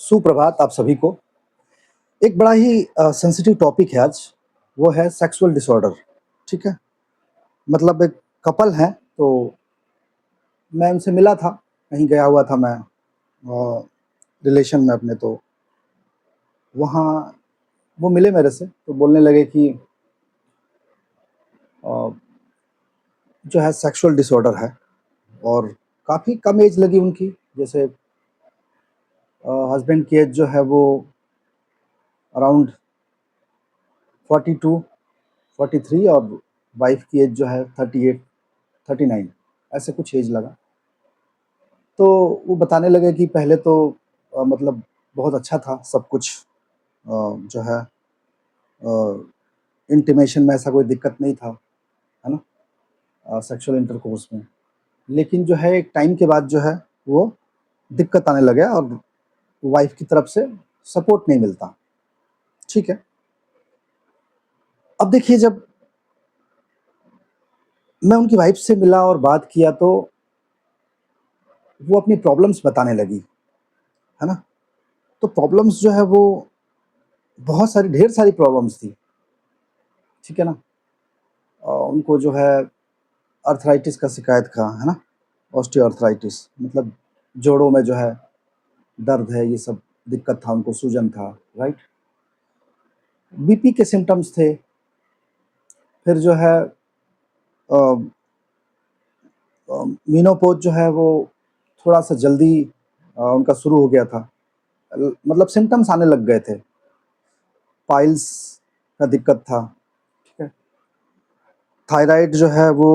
सुप्रभात आप सभी को। एक बड़ा ही सेंसिटिव टॉपिक है आज, वो है सेक्सुअल डिसऑर्डर, ठीक है? मतलब एक कपल हैं, तो मैं उनसे मिला था, कहीं गया हुआ था मैं रिलेशन में अपने, तो वहाँ वो मिले मेरे से, तो बोलने लगे कि अ, जो है सेक्सुअल डिसऑर्डर है और काफ़ी कम एज लगी उनकी, जैसे हस्बैंड की एज जो है वो अराउंड 42, 43 और वाइफ की एज जो है 38, 39 ऐसे कुछ एज लगा। तो वो बताने लगे कि पहले तो मतलब बहुत अच्छा था सब कुछ, जो है इंटीमेशन में ऐसा कोई दिक्कत नहीं था, है ना? सेक्सुअल इंटरकोर्स में। लेकिन जो है एक टाइम के बाद जो है वो दिक्कत आने लगे और वाइफ की तरफ से सपोर्ट नहीं मिलता, ठीक है? अब देखिए, जब मैं उनकी वाइफ से मिला और बात किया तो वो अपनी प्रॉब्लम्स बताने लगी, है ना? तो प्रॉब्लम्स जो है वो बहुत सारी, ढेर सारी प्रॉब्लम्स थी, ठीक है ना? उनको जो है आर्थराइटिस का शिकायत था, है ना? ऑस्टियोआर्थराइटिस मतलब जोड़ों में जो है दर्द है, ये सब दिक्कत था उनको, सूजन था, राइट? बीपी के सिम्पटम्स थे। फिर जो है अ, मेनोपॉज़ जो है वो थोड़ा-सा जल्दी उनका शुरू हो गया था। मतलब सिम्पटम्स आने लग गए थे। पाइल्स का दिक्कत था, ठीक है? थायराइड जो है वो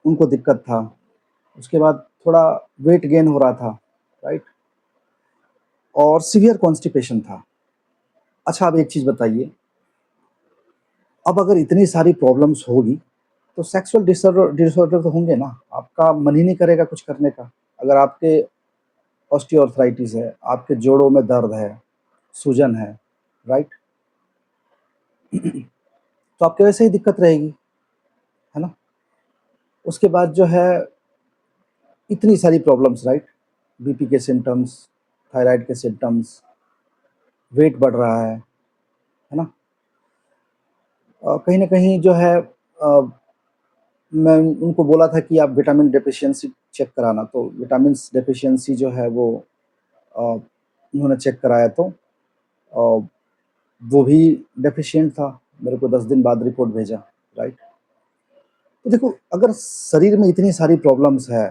उनको दिक्कत था। उसके बाद थोड़ा वेट गेन हो रहा था, राइट? और सीवियर कॉन्स्टिपेशन था। अच्छा, अब एक चीज़ बताइए, अब अगर इतनी सारी प्रॉब्लम्स होगी, तो सेक्सुअल डिसऑर्डर डिसऑर्डर तो होंगे ना, आपका मन ही नहीं करेगा कुछ करने का। अगर आपके ऑस्टियोआर्थराइटिस है, आपके जोड़ों में दर्द है, सूजन है, राइट? तो आपके वैसे ही दिक्कत रहेगी, है ना? उसके बाद जो है इतनी सारी प्रॉब्लम्स, राइट? बीपी के सिम्पटम्स, थायराइड के सिम्पटम्स, वेट बढ़ रहा है ना? कहीं न कहीं जो है मैं उनको बोला था कि आप विटामिन डेफिशिएंसी चेक कराना, तो विटामिन्स डेफिशिएंसी जो है वो अ, उन्होंने चेक कराया, तो अ, वो भी डेफिशिएंट था। मेरे को 10 दिन बाद रिपोर्ट भेजा, राइट? तो देखो, अगर शरीर में इतनी सारी प्रॉब्लम्स है,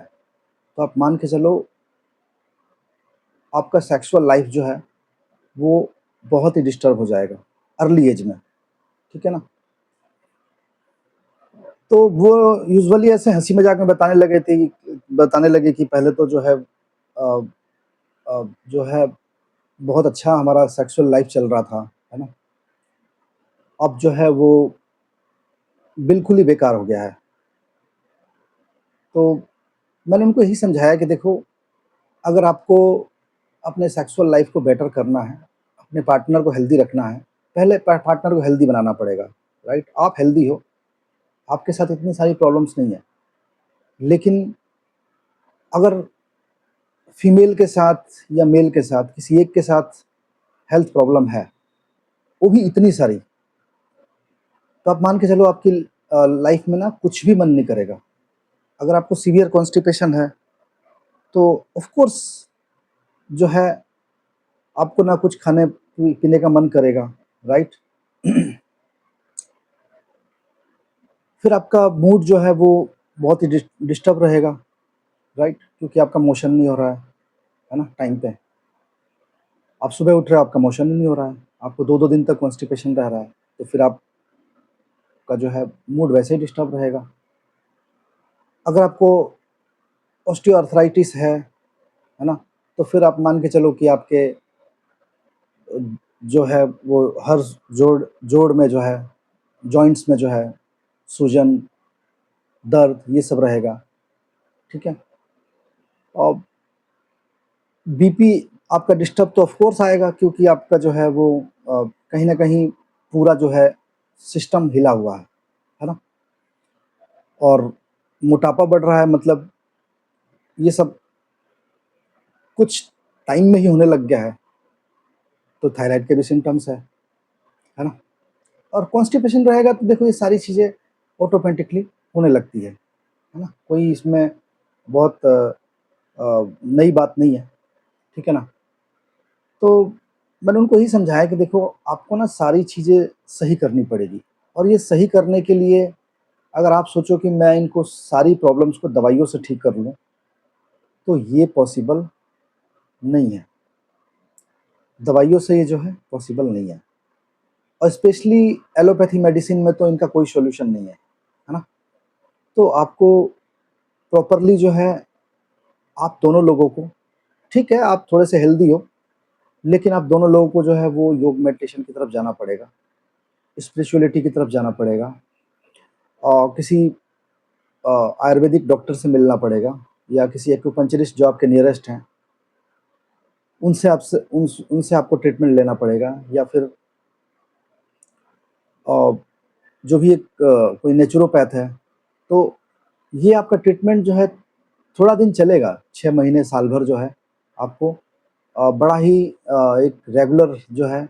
तो आप मान के चलो आपका सेक्सुअल लाइफ जो है वो बहुत ही डिस्टर्ब हो जाएगा अर्ली एज में, ठीक है ना? तो वो यूजुअली ऐसे हँसी मज़ाक में बताने लगे कि पहले तो जो है जो है बहुत अच्छा हमारा सेक्सुअल लाइफ चल रहा था, है ना? अब जो है वो बिल्कुल ही बेकार हो गया है। तो मैंने उनको यही समझाया कि देखो, अगर आपको अपने सेक्सुअल लाइफ को बेटर करना है, अपने पार्टनर को हेल्दी रखना है, पहले पार्टनर को हेल्दी बनाना पड़ेगा, राइट? आप हेल्दी हो, आपके साथ इतनी सारी प्रॉब्लम्स नहीं है। लेकिन अगर फीमेल के साथ या मेल के साथ, किसी एक के साथ हेल्थ प्रॉब्लम है, वो भी इतनी सारी, तो आप मान के चलो आपकी लाइफ में ना कुछ भी मन नहीं करेगा। अगर आपको सीवियर कॉन्स्टिपेशन है, तो ऑफ कोर्स जो है आपको ना कुछ खाने पीने का मन करेगा, राइट? फिर आपका मूड जो है वो बहुत ही डिस्टर्ब रहेगा, राइट? क्योंकि आपका मोशन नहीं हो रहा है ना, टाइम पे। आप सुबह उठ रहे हो, आपका मोशन ही नहीं हो रहा है, आपको 2-2 दिन तक कॉन्स्टिपेशन रह रहा है, तो फिर आपका जो है मूड वैसे ही डिस्टर्ब रहेगा। अगर आपको ऑस्टियोआर्थराइटिस है ना? तो फिर आप मान के चलो कि आपके जो है वो हर जोड़ जोड़ में जो है, जॉइंट्स में जो है सूजन, दर्द, ये सब रहेगा, ठीक है? और बीपी आपका डिस्टर्ब तो ऑफ कोर्स आएगा, क्योंकि आपका जो है वो कहीं न कहीं पूरा जो है सिस्टम हिला हुआ है ना? और मोटापा बढ़ रहा है, मतलब ये सब कुछ टाइम में ही होने लग गया है, तो थायराइड के भी सिम्पटम्स है ना? और कॉन्स्टिपेशन रहेगा तो देखो ये सारी चीज़ें ऑटोमेटिकली होने लगती है ना? कोई इसमें बहुत नई बात नहीं है, ठीक है ना? तो मैंने उनको यही समझाया कि देखो आपको ना सारी चीज़ें सही करनी पड़ेगी, और ये सही करने के लिए अगर आप सोचो कि मैं इनको सारी प्रॉब्लम्स को दवाइयों से ठीक कर लूँ, तो ये पॉसिबल नहीं है। दवाइयों से ये जो है पॉसिबल नहीं है, और स्पेशली एलोपैथी मेडिसिन में तो इनका कोई सॉल्यूशन नहीं है ना? तो आपको प्रॉपरली जो है आप दोनों लोगों को, ठीक है आप थोड़े से हेल्दी हो, लेकिन आप दोनों लोगों को जो है वो योग मेडिटेशन की तरफ जाना पड़ेगा, स्पिरिचुअलिटी की तरफ जाना पड़ेगा, और किसी आयुर्वेदिक डॉक्टर से मिलना पड़ेगा, या किसी एक्यूपंक्चरिस्ट जो आपके नियरेस्ट हैं, उनसे आपको ट्रीटमेंट लेना पड़ेगा, या फिर जो भी एक कोई नेचुरोपैथ है, तो ये आपका ट्रीटमेंट जो है थोड़ा दिन चलेगा, 6 महीने, साल भर जो है आपको बड़ा ही एक रेगुलर जो है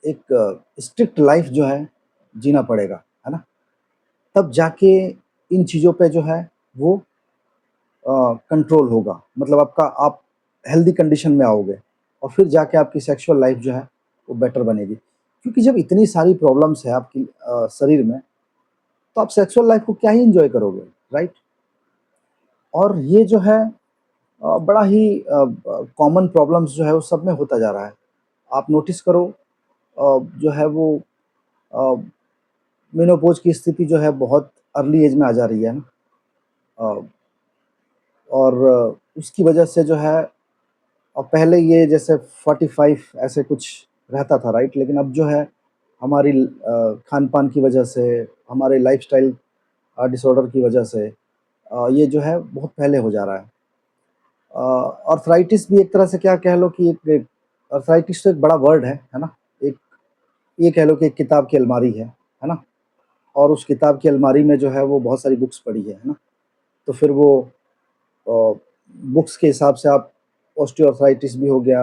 एक स्ट्रिक्ट लाइफ जो है जीना पड़ेगा, है ना? तब जाके इन चीज़ों पे जो है वो कंट्रोल होगा, मतलब आप हेल्दी कंडीशन में आओगे, और फिर जाके आपकी सेक्सुअल लाइफ जो है वो बेटर बनेगी। क्योंकि जब इतनी सारी प्रॉब्लम्स है आपकी शरीर में, तो आप सेक्सुअल लाइफ को क्या ही एंजॉय करोगे, राइट? और ये जो है बड़ा ही कॉमन प्रॉब्लम्स जो है वो सब में होता जा रहा है। आप नोटिस करो जो है वो मेनोपॉज़ की स्थिति जो है बहुत अर्ली एज में आ जा रही है ना, अ, और उसकी वजह से जो है, और पहले ये जैसे 45 ऐसे कुछ रहता था, राइट? लेकिन अब जो है हमारी खान-पान की वजह से, हमारे लाइफ़स्टाइल डिसऑर्डर की वजह से ये जो है बहुत पहले हो जा रहा है। आर्थराइटिस भी एक तरह से क्या कह लो कि एक एक आर्थराइटिस तो एक बड़ा वर्ड है ना? एक ये कह लो कि एक किताब की अलमारी है ना? और उस किताब की अलमारी में जो है वो बहुत सारी बुक्स पड़ी है ना? तो फिर वो अ, बुक्स के हिसाब से आप ऑस्टियोआर्थराइटिस भी हो गया,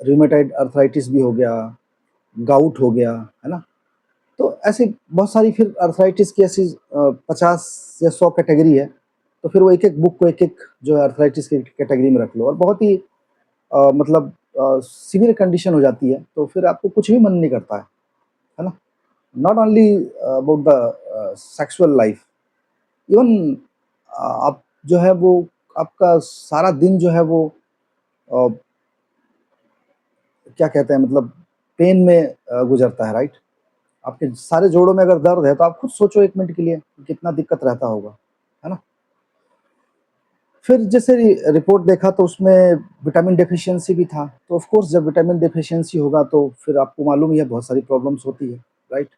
रूमेटॉइड आर्थराइटिस भी हो गया, गाउट हो गया, है ना? तो ऐसी बहुत सारी फिर आर्थराइटिस की ऐसी 50 या 100 कैटेगरी है, तो फिर वो एक-एक बुक को एक-एक जो है आर्थराइटिस की कैटेगरी में रख लो, और बहुत ही मतलब सीवियर कंडीशन हो जाती है, तो फिर आपको कुछ भी मन नहीं करता है ना? Not only about the sexual life, even आप जो है वो आपका सारा दिन जो है वो अ, क्या कहते हैं, मतलब पेन में गुज़रता है, राइट? आपके सारे जोड़ों में अगर दर्द है, तो आप खुद सोचो 1 मिनट के लिए कि कितना दिक्कत रहता होगा, है ना? फिर जैसे रिपोर्ट देखा तो उसमें विटामिन डेफिशिएंसी भी था, तो ऑफ कोर्स जब विटामिन डेफिशिएंसी होगा तो फिर आपको मालूम ही है बहुत सारी प्रॉब्लम्स होती है, राइट?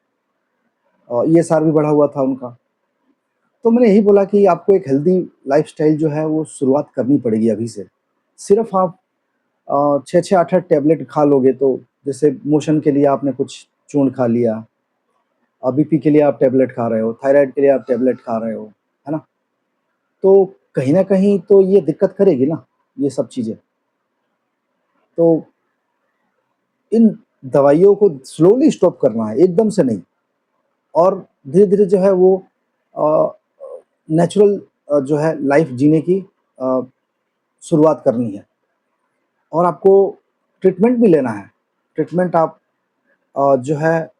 ईएसआर भी बढ़ा हुआ था उनका। तो मैंने यही बोला कि आपको एक हेल्दी लाइफ़स्टाइल जो है वो शुरुआत करनी पड़ेगी अभी से। सिर्फ़ आप 6-6 8-8 टैबलेट खा लोगे, तो जैसे मोशन के लिए आपने कुछ चूर्ण खा लिया, बीपी के लिए आप टैबलेट खा रहे हो, थायराइड के लिए आप टैबलेट खा रहे हो, है ना? तो कहीं न कहीं तो ये दिक्कत करेगी ना, ये सब चीज़ें। तो इन दवाइयों को स्लोली स्टॉप करना है, एकदम से नहीं, और धीरे-धीरे जो है वो अ, नेचुरल जो है लाइफ़ जीने की अ, शुरुआत करनी है, और आपको ट्रीटमेंट भी लेना है। ट्रीटमेंट आप जो है,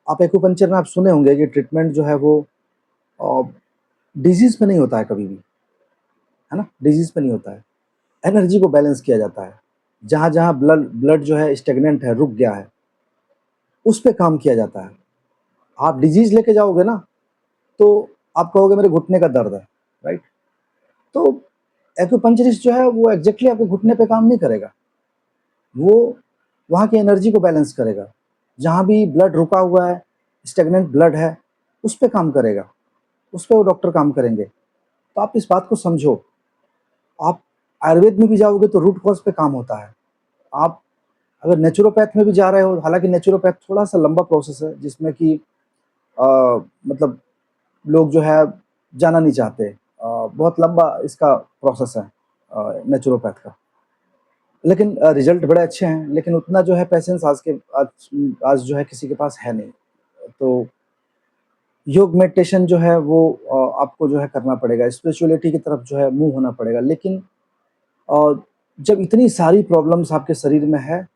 आप एक्यूपंक्चर में आप सुने होंगे कि ट्रीटमेंट जो है वो अ, डिज़ीज़ पे नहीं होता है कभी भी, है ना? डिज़ीज़ पे नहीं होता है। एनर्जी को बैलेंस किया जाता है। जहाँ-जहाँ ब्लड ब्लड जो है स्टैग्नेंट है, रुक गया है, उस पे काम किया जाता है। आप डिज़ीज़ लेके जाओगे ना, तो आप कहोगे मेरे घुटने का दर्द है, राइट? तो एक्यूपंक्चरिस्ट जो है वो एग्ज़ैक्टली आपके घुटने पे काम नहीं करेगा। वो वहाँ की एनर्जी को बैलेंस करेगा। जहाँ भी ब्लड रुका हुआ है, स्टैग्नेंट ब्लड है, उस पे काम करेगा। उस पे वो डॉक्टर काम करेंगे। तो आप इस बात को समझो। आप आयुर्वेद में भी जाओगे तो रूट कॉज़ पे काम होता है। आप अगर नेचुरोपैथ में भी जा रहे हो, हालाँकि नेचुरोपैथ थोड़ा-सा लंबा प्रोसेस है, जिसमें कि अ, मतलब लोग जो है जाना नहीं चाहते। बहुत लंबा इसका प्रोसेस है नेचुरोपैथ का। लेकिन रिज़ल्ट बड़े अच्छे हैं, लेकिन उतना जो है पेशेंस आज जो है किसी के पास है नहीं। तो योग मेडिटेशन जो है वो आपको जो है करना पड़ेगा, स्पिरिचुअलिटी की तरफ जो है मूव होना पड़ेगा। लेकिन अ, जब इतनी सारी प्रॉब्लम्स आपके शरीर में है,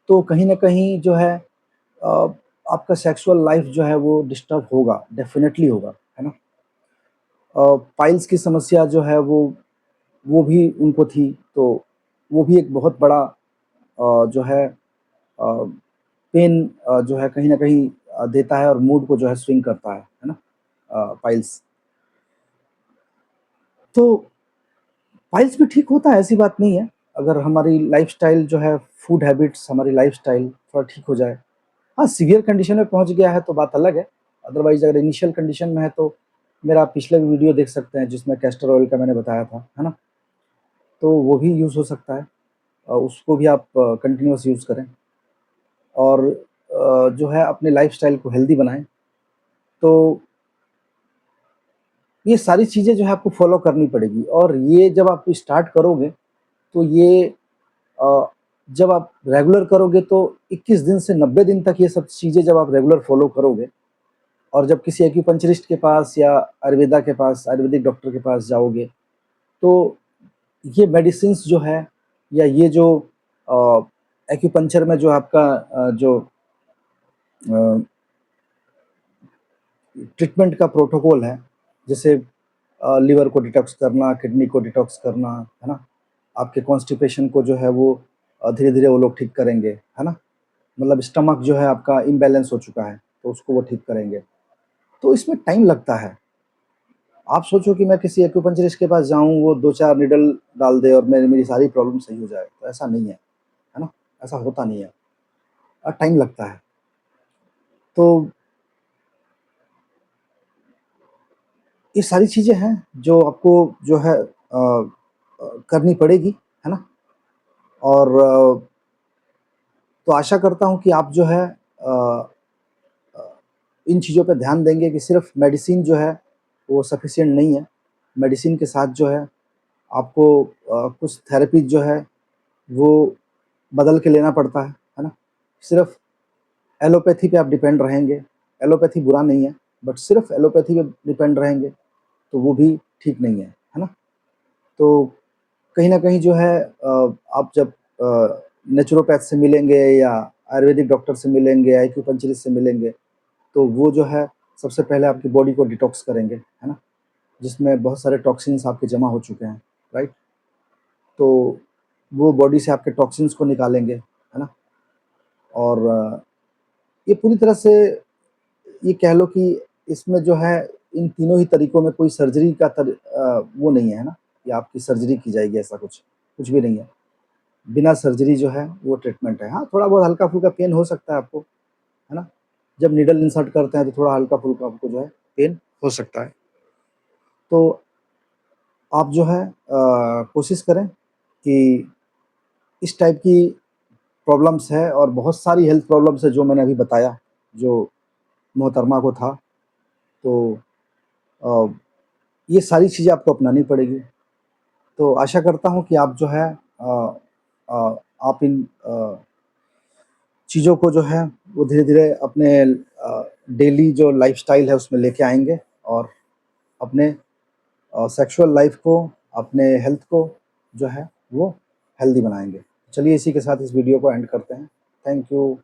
तो कहीं न कहीं जो है अ, आपका सेक्सुअल लाइफ़ जो है वो डिस्टर्ब होगा, डेफ़िनेटली होगा, है ना? पाइल्स की समस्या जो है वो भी उनको थी, तो वो भी एक बहुत बड़ा जो है पेन जो है कहीं न कहीं देता है और मूड को जो है स्विंग करता है ना? पाइल्स। तो पाइल्स भी ठीक होता है, ऐसी बात नहीं है, अगर हमारी लाइफ़स्टाइल जो है, फूड हैबिट्स, हमारी लाइफ़स्टाइल थोड़ा ठीक हो जाए। हाँ, सीवियर कंडीशन में पहुँच गया है तो बात अलग है, अदरवाइज़ अगर इनिशियल कंडीशन में है तो मेरा पिछले भी वीडियो देख सकते हैं जिसमें कैस्टर ऑयल का मैंने बताया था, है ना? तो वो भी यूज़ हो सकता है, उसको भी आप कंटिन्यूअस यूज़ करें और जो है अपने लाइफ़स्टाइल को हेल्दी बनाएँ। तो ये सारी चीज़ें जो है आपको फ़ॉलो करनी पड़ेगी और ये जब आप स्टार्ट करोगे, तो ये अ, जब आप रेगुलर करोगे तो 21 दिन से 90 दिन तक ये सब चीज़ें जब आप रेगुलर फ़ॉलो करोगे और जब किसी एक्यूपंक्चरिस्ट के पास या आयुर्वेदा के पास, आयुर्वेदिक डॉक्टर के पास जाओगे, तो ये मेडिसिन्स जो है या ये जो अ, एक्यूपंक्चर में जो आपका जो अ, ट्रीटमेंट का प्रोटोकॉल है, जैसे लिवर को डिटॉक्स करना, किडनी को डिटॉक्स करना, है ना? आपके कॉन्स्टिपेशन को जो है वो धीरे-धीरे वो लोग ठीक करेंगे, है ना? मतलब स्टमक जो है आपका इम्बैलेंस हो चुका है, तो उसको वो ठीक करेंगे। तो इसमें टाइम लगता है। आप सोचो कि मैं किसी एक्यूपंक्चरिस्ट के पास जाऊँ, वो 2-4 नीडल डाल दे और मेरी मेरी सारी प्रॉब्लम सही हो जाए, तो ऐसा नहीं है ना? ऐसा होता नहीं है टाइम लगता है। तो ये सारी चीज़ें हैं जो आपको जो है करनी पड़ेगी, है ना? और तो आशा करता हूँ कि आप जो है इन चीज़ों पे ध्यान देंगे कि सिर्फ़ मेडिसिन जो है वो सफिशिएंट नहीं है। मेडिसिन के साथ जो है आपको कुछ थेरेपीज़ जो है वो बदल के लेना पड़ता है ना? सिर्फ़ एलोपैथी पे आप डिपेंड रहेंगे, एलोपैथी बुरा नहीं है, बट सिर्फ़ एलोपैथी पे डिपेंड रहेंगे, तो वो भी ठीक नहीं है ना? तो कहीं न कहीं जो है आप जब नेचुरोपैथ से मिलेंगे या आयुर्वेदिक डॉक्टर से मिलेंगे, एक्यूपंक्चरिस्ट से मिलेंगे, तो वो जो है सबसे पहले आपकी बॉडी को डिटॉक्स करेंगे, है ना? जिसमें बहुत सारे टॉक्सिन्स आपके जमा हो चुके हैं, राइट? तो वो बॉडी से आपके टॉक्सिन्स को निकालेंगे, है ना? और ये पूरी तरह से ये कह लो कि इसमें जो है इन तीनों ही तरीकों में कोई सर्जरी का वो नहीं है ना, कि आपकी सर्जरी की जाएगी ऐसा कुछ भी नहीं है। बिना सर्जरी जो है वो ट्रीटमेंट है। हाँ, थोड़ा बहुत हल्का-फुल्का पेन हो सकता है आपको, है ना? जब नीडल इंसर्ट करते हैं तो थोड़ा हल्का-फुल्का आपको जो है पेन हो सकता है। तो आप जो है कोशिश करें कि इस टाइप की प्रॉब्लम्स है और बहुत सारी हेल्थ प्रॉब्लम्स है जो मैंने अभी बताया, जो मोहतरमा को था। तो अ, ये सारी चीज़ें आपको अपनानी पड़ेगी। तो आशा करता हूँ कि आप जो है आप इन चीज़ों को जो है वो धीरे-धीरे अपने डेली जो लाइफ़स्टाइल है उसमें लेके आएँगे और अपने सेक्सुअल लाइफ़ को, अपने हेल्थ को जो है वो हेल्दी बनाएँगे। चलिए इसी के साथ इस वीडियो को एंड करते हैं। Thank you.